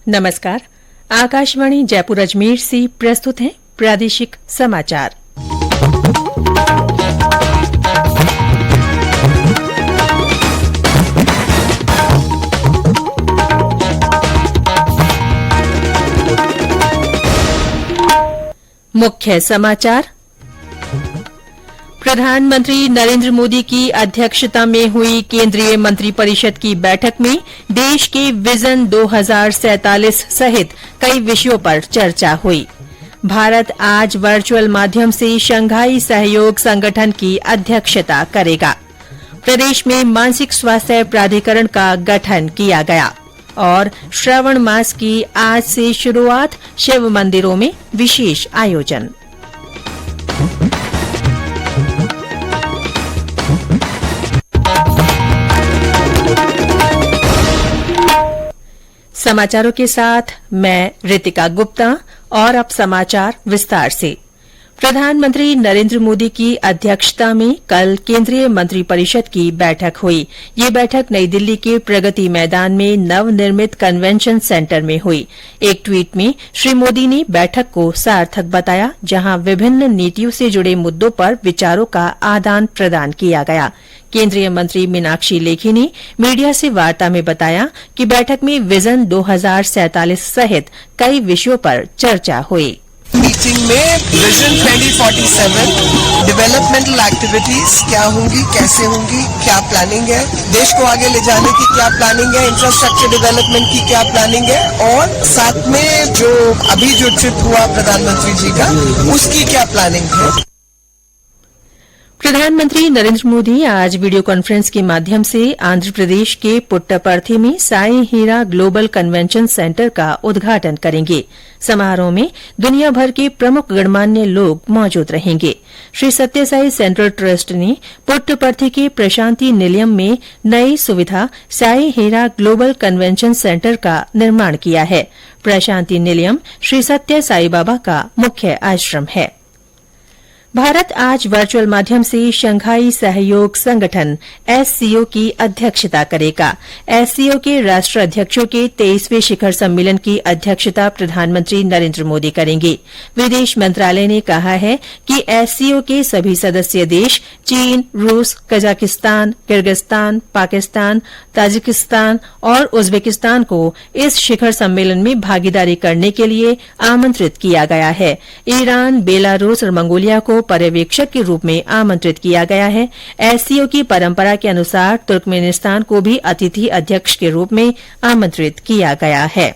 नमस्कार। आकाशवाणी जयपुर अजमेर से प्रस्तुत हैं प्रादेशिक समाचार। मुख्य समाचार। प्रधानमंत्री नरेंद्र मोदी की अध्यक्षता में हुई केंद्रीय मंत्रिपरिषद की बैठक में देश के विजन 2047 सहित कई विषयों पर चर्चा हुई। भारत आज वर्चुअल माध्यम से शंघाई सहयोग संगठन की अध्यक्षता करेगा। प्रदेश में मानसिक स्वास्थ्य प्राधिकरण का गठन किया गया और श्रावण मास की आज से शुरुआत, शिव मंदिरों में विशेष आयोजन। समाचारों के साथ मैं रितिका गुप्ता और अब समाचार विस्तार से। प्रधानमंत्री नरेंद्र मोदी की अध्यक्षता में कल केंद्रीय मंत्रिपरिषद की बैठक हुई। ये बैठक नई दिल्ली के प्रगति मैदान में नवनिर्मित कन्वेंशन सेंटर में हुई। एक ट्वीट में श्री मोदी ने बैठक को सार्थक बताया, जहां विभिन्न नीतियों से जुड़े मुद्दों पर विचारों का आदान प्रदान किया गया। केंद्रीय मंत्री मीनाक्षी लेखी ने मीडिया से वार्ता में बताया कि बैठक में विजन 2047 सहित कई विषयों पर चर्चा हुई। मीटिंग में विजन 2047 डेवलपमेंटल एक्टिविटीज क्या होंगी, कैसे होंगी, क्या प्लानिंग है, देश को आगे ले जाने की क्या प्लानिंग है, इंफ्रास्ट्रक्चर डेवलपमेंट की क्या प्लानिंग है, और साथ में जो अभी जो ट्रिप हुआ प्रधानमंत्री जी का, उसकी क्या प्लानिंग है। प्रधानमंत्री नरेंद्र मोदी आज वीडियो कॉन्फ्रेंस के माध्यम से आंध्र प्रदेश के पुट्टपर्थी में साई हीरा ग्लोबल कन्वेंशन सेंटर का उद्घाटन करेंगे। समारोह में दुनिया भर के प्रमुख गणमान्य लोग मौजूद रहेंगे। श्री सत्यसाई सेंट्रल ट्रस्ट ने पुट्टपर्थी के प्रशांति निलयम में नई सुविधा साई हीरा ग्लोबल कन्वेंशन सेंटर का निर्माण किया है। प्रशांति निलयम श्री सत्य साई बाबा का मुख्य आश्रम है। भारत आज वर्चुअल माध्यम से शंघाई सहयोग संगठन एससीओ की अध्यक्षता करेगा। एससीओ के राष्ट्र अध्यक्षों के 23वें शिखर सम्मेलन की अध्यक्षता प्रधानमंत्री नरेंद्र मोदी करेंगे। विदेश मंत्रालय ने कहा है कि एससीओ के सभी सदस्य देश चीन, रूस, कजाकिस्तान, किर्गिस्तान, पाकिस्तान, ताजिकिस्तान और उज्बेकिस्तान को इस शिखर सम्मेलन में भागीदारी करने के लिए आमंत्रित किया गया है। ईरान, बेलारूस और मंगोलिया को पर्यवेक्षक के रूप में आमंत्रित किया गया है। एससीओ की परंपरा के अनुसार तुर्कमेनिस्तान को भी अतिथि अध्यक्ष के रूप में आमंत्रित किया गया है।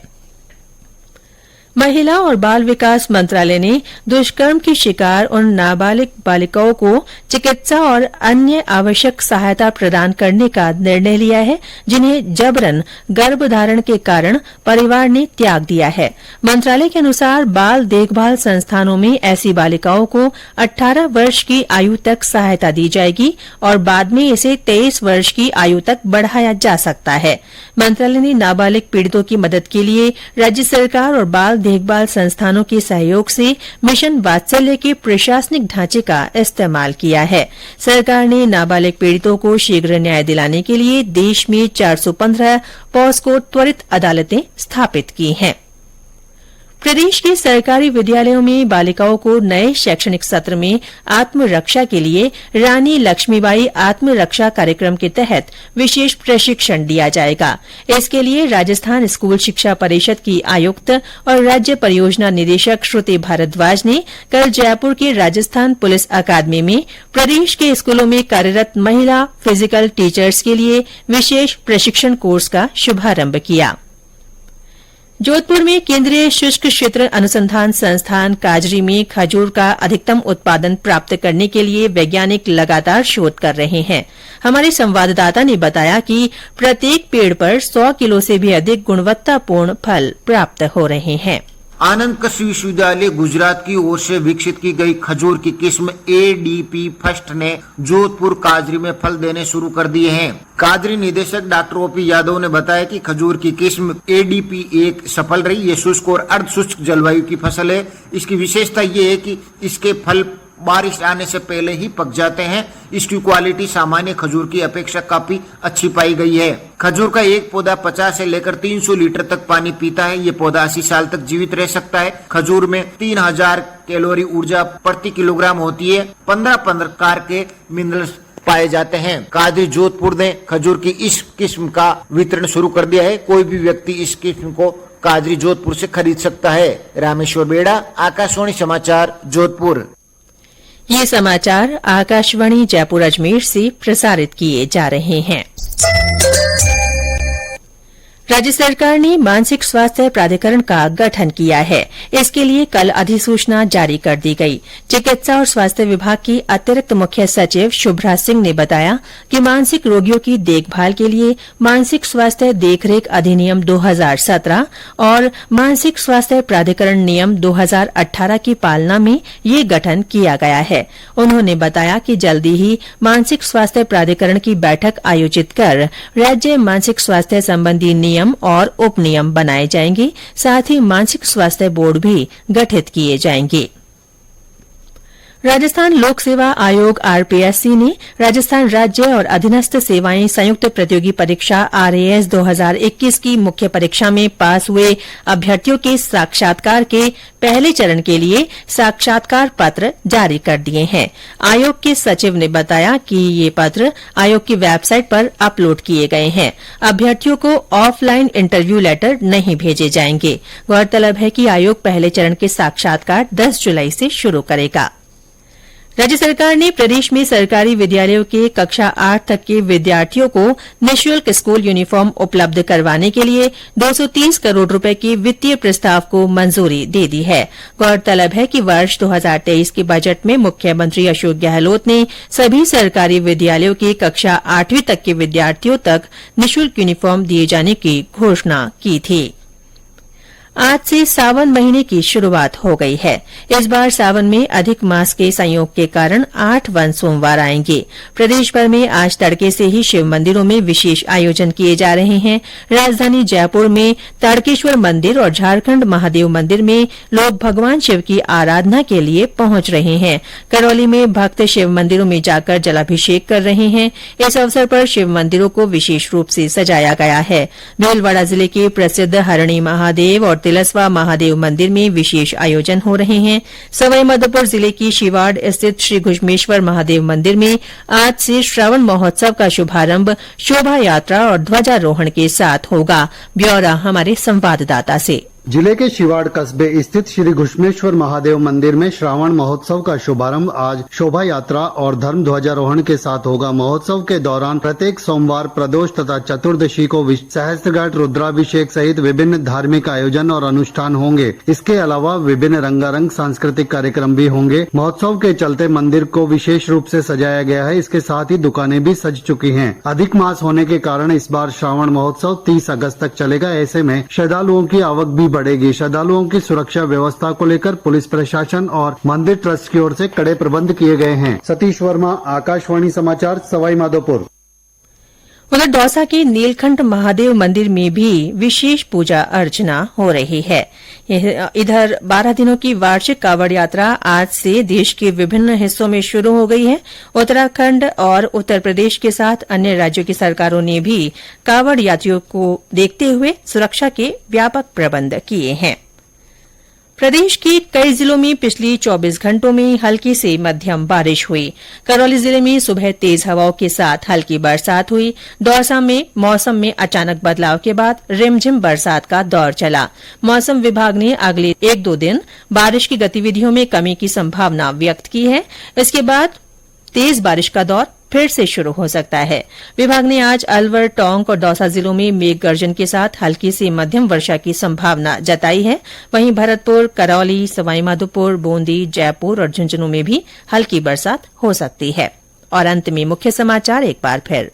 महिला और बाल विकास मंत्रालय ने दुष्कर्म की शिकार उन नाबालिग बालिकाओं को चिकित्सा और अन्य आवश्यक सहायता प्रदान करने का निर्णय लिया है, जिन्हें जबरन गर्भधारण के कारण परिवार ने त्याग दिया है। मंत्रालय के अनुसार बाल देखभाल संस्थानों में ऐसी बालिकाओं को 18 वर्ष की आयु तक सहायता दी जाएगी और बाद में इसे 23 वर्ष की आयु तक बढ़ाया जा सकता है। मंत्रालय ने नाबालिग पीड़ितों की मदद के लिए राज्य सरकार और बाल देखभाल संस्थानों के सहयोग से मिशन वात्सल्य के प्रशासनिक ढांचे का इस्तेमाल किया है। सरकार ने नाबालिग पीड़ितों को शीघ्र न्याय दिलाने के लिए देश में 415 पॉस्को त्वरित अदालतें स्थापित की हैं। प्रदेश के सरकारी विद्यालयों में बालिकाओं को नए शैक्षणिक सत्र में आत्मरक्षा के लिए रानी लक्ष्मीबाई आत्मरक्षा कार्यक्रम के तहत विशेष प्रशिक्षण दिया जाएगा। इसके लिए राजस्थान स्कूल शिक्षा परिषद की आयुक्त और राज्य परियोजना निदेशक श्रुति भारद्वाज ने कल जयपुर के राजस्थान पुलिस अकादमी में प्रदेश के स्कूलों में कार्यरत महिला फिजिकल टीचर्स के लिए विशेष प्रशिक्षण कोर्स का शुभारंभ किया। जोधपुर में केंद्रीय शुष्क क्षेत्र अनुसंधान संस्थान काजरी में खजूर का अधिकतम उत्पादन प्राप्त करने के लिए वैज्ञानिक लगातार शोध कर रहे हैं। हमारे संवाददाता ने बताया कि प्रत्येक पेड़ पर 100 किलो से भी अधिक गुणवत्तापूर्ण फल प्राप्त हो रहे हैं। आनंद कृषि विश्वविद्यालय गुजरात की ओर से विकसित की गई खजूर की किस्म एडीपी फर्स्ट ने जोधपुर काजरी में फल देने शुरू कर दिए हैं। काजरी निदेशक डॉक्टर ओपी यादव ने बताया कि खजूर की किस्म एडीपी 1 सफल रही। ये शुष्क और अर्ध शुष्क जलवायु की फसल है। इसकी विशेषता ये है कि इसके फल बारिश आने से पहले ही पक जाते हैं। इसकी क्वालिटी सामान्य खजूर की अपेक्षा काफी अच्छी पाई गई है। खजूर का एक पौधा 50 से लेकर 300 लीटर तक पानी पीता है। ये पौधा 80 साल तक जीवित रह सकता है। खजूर में 3000 कैलोरी ऊर्जा प्रति किलोग्राम होती है। 15 प्रकार के मिनरल्स पाए जाते हैं। कादरी जोधपुर ने खजूर की इस किस्म का वितरण शुरू कर दिया है। कोई भी व्यक्ति इस किस्म को कादरी जोधपुर से खरीद सकता है। रामेश्वर बेड़ा, आकाशवाणी समाचार, जोधपुर। ये समाचार आकाशवाणी जयपुर अजमेर से प्रसारित किए जा रहे हैं। राज्य सरकार ने मानसिक स्वास्थ्य प्राधिकरण का गठन किया है। इसके लिए कल अधिसूचना जारी कर दी गई। चिकित्सा और स्वास्थ्य विभाग की अतिरिक्त मुख्य सचिव शुभ्रा सिंह ने बताया कि मानसिक रोगियों की देखभाल के लिए मानसिक स्वास्थ्य देखरेख अधिनियम 2017 और मानसिक स्वास्थ्य प्राधिकरण नियम 2018 की पालना में ये गठन किया गया है। उन्होंने बताया कि जल्दी ही मानसिक स्वास्थ्य प्राधिकरण की बैठक आयोजित कर राज्य मानसिक स्वास्थ्य संबंधी नियम और उप नियम बनाए जाएंगे। साथ ही मानसिक स्वास्थ्य बोर्ड भी गठित किए जाएंगे। राजस्थान लोक सेवा आयोग आरपीएससी ने राजस्थान राज्य और अधीनस्थ सेवाएं संयुक्त प्रतियोगी परीक्षा आरएएस 2021 की मुख्य परीक्षा में पास हुए अभ्यर्थियों के साक्षात्कार के पहले चरण के लिए साक्षात्कार पत्र जारी कर दिए हैं। आयोग के सचिव ने बताया कि ये पत्र आयोग की वेबसाइट पर अपलोड किए गए हैं। अभ्यर्थियों को ऑफलाइन इंटरव्यू लेटर नहीं भेजे जाएंगे। गौरतलब है कि आयोग पहले चरण के साक्षात्कार 10 जुलाई से शुरू करेगा। राज्य सरकार ने प्रदेश में सरकारी विद्यालयों के कक्षा 8 तक के विद्यार्थियों को निःशुल्क स्कूल यूनिफॉर्म उपलब्ध करवाने के लिए 230 करोड़ रुपए के वित्तीय प्रस्ताव को मंजूरी दे दी है। गौरतलब है कि वर्ष 2023 के बजट में मुख्यमंत्री अशोक गहलोत ने सभी सरकारी विद्यालयों के कक्षा 8वीं तक के विद्यार्थियों तक निःशुल्क यूनिफॉर्म दिए जाने की घोषणा की थी। आज से सावन महीने की शुरुआत हो गई है। इस बार सावन में अधिक मास के संयोग के कारण 8 वन सोमवार आएंगे। प्रदेश भर में आज तड़के से ही शिव मंदिरों में विशेष आयोजन किए जा रहे हैं। राजधानी जयपुर में ताड़केश्वर मंदिर और झारखंड महादेव मंदिर में लोग भगवान शिव की आराधना के लिए पहुंच रहे हैं। करौली में भक्त शिव मंदिरों में जाकर जलाभिषेक कर रहे हैं। इस अवसर पर शिव मंदिरों को विशेष रूप से सजाया गया है। भीलवाड़ा जिले के प्रसिद्ध हरणी महादेव और तिलस्वा महादेव मंदिर में विशेष आयोजन हो रहे हैं। सवाईमाधोपुर जिले की शिवाड़ स्थित श्री घुश्मेश्वर महादेव मंदिर में आज से श्रावण महोत्सव का शुभारंभ शोभा यात्रा और ध्वजारोहण के साथ होगा। ब्यौरा हमारे संवाददाता से। जिले के शिवाड़ कस्बे स्थित श्री घुश्मेश्वर महादेव मंदिर में श्रावण महोत्सव का शुभारंभ आज शोभा यात्रा और धर्म ध्वजारोहण के साथ होगा। महोत्सव के दौरान प्रत्येक सोमवार, प्रदोष तथा चतुर्दशी को सहस्त्रघाट रुद्राभिषेक सहित विभिन्न धार्मिक आयोजन और अनुष्ठान होंगे। इसके अलावा विभिन्न रंगारंग सांस्कृतिक कार्यक्रम भी होंगे। महोत्सव के चलते मंदिर को विशेष रूप से सजाया गया है। इसके साथ ही दुकानें भी सज चुकी हैं। अधिक मास होने के कारण इस बार श्रावण महोत्सव 30 अगस्त तक चलेगा। ऐसे में श्रद्धालुओं की आवक भी बढ़ेगी। श्रद्धालुओं की सुरक्षा व्यवस्था को लेकर पुलिस प्रशासन और मंदिर ट्रस्ट की ओर से कड़े प्रबंध किए गए हैं। सतीश वर्मा, आकाशवाणी समाचार, सवाईमाधोपुर। उधर दौसा के नीलकंठ महादेव मंदिर में भी विशेष पूजा अर्चना हो रही है। इधर 12 दिनों की वार्षिक कावड़ यात्रा आज से देश के विभिन्न हिस्सों में शुरू हो गई है। उत्तराखंड और उत्तर प्रदेश के साथ अन्य राज्यों की सरकारों ने भी कावड़ यात्रियों को देखते हुए सुरक्षा के व्यापक प्रबंध किए हैं। प्रदेश के कई जिलों में पिछले 24 घंटों में हल्की से मध्यम बारिश हुई। करौली जिले में सुबह तेज हवाओं के साथ हल्की बरसात हुई। दौसा में मौसम में अचानक बदलाव के बाद रिमझिम बरसात का दौर चला। मौसम विभाग ने अगले 1-2 दिन बारिश की गतिविधियों में कमी की संभावना व्यक्त की है। इसके बाद तेज बारिश का दौर फिर से शुरू हो सकता है। विभाग ने आज अलवर, टोंक और दौसा जिलों में मेघ गर्जन के साथ हल्की से मध्यम वर्षा की संभावना जताई है। वहीं भरतपुर, करौली, सवाईमाधोपुर, बूंदी, जयपुर और झुंझुनू में भी हल्की बरसात हो सकती है। और अंत में मुख्य समाचार एक बार फिर।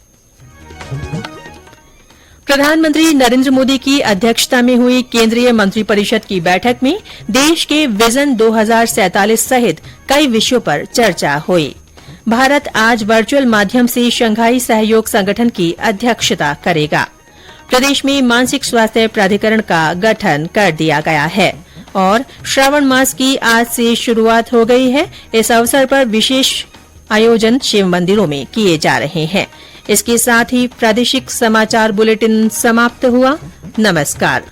प्रधानमंत्री नरेंद्र मोदी की अध्यक्षता में हुई केंद्रीय मंत्रिपरिषद की बैठक में देश के विजन 2047 सहित कई विषयों पर चर्चा हुई। भारत आज वर्चुअल माध्यम से शंघाई सहयोग संगठन की अध्यक्षता करेगा। प्रदेश में मानसिक स्वास्थ्य प्राधिकरण का गठन कर दिया गया है। और श्रावण मास की आज से शुरुआत हो गई है। इस अवसर पर विशेष आयोजन शिव मंदिरों में किए जा रहे हैं। इसके साथ ही प्रादेशिक समाचार बुलेटिन समाप्त हुआ। नमस्कार।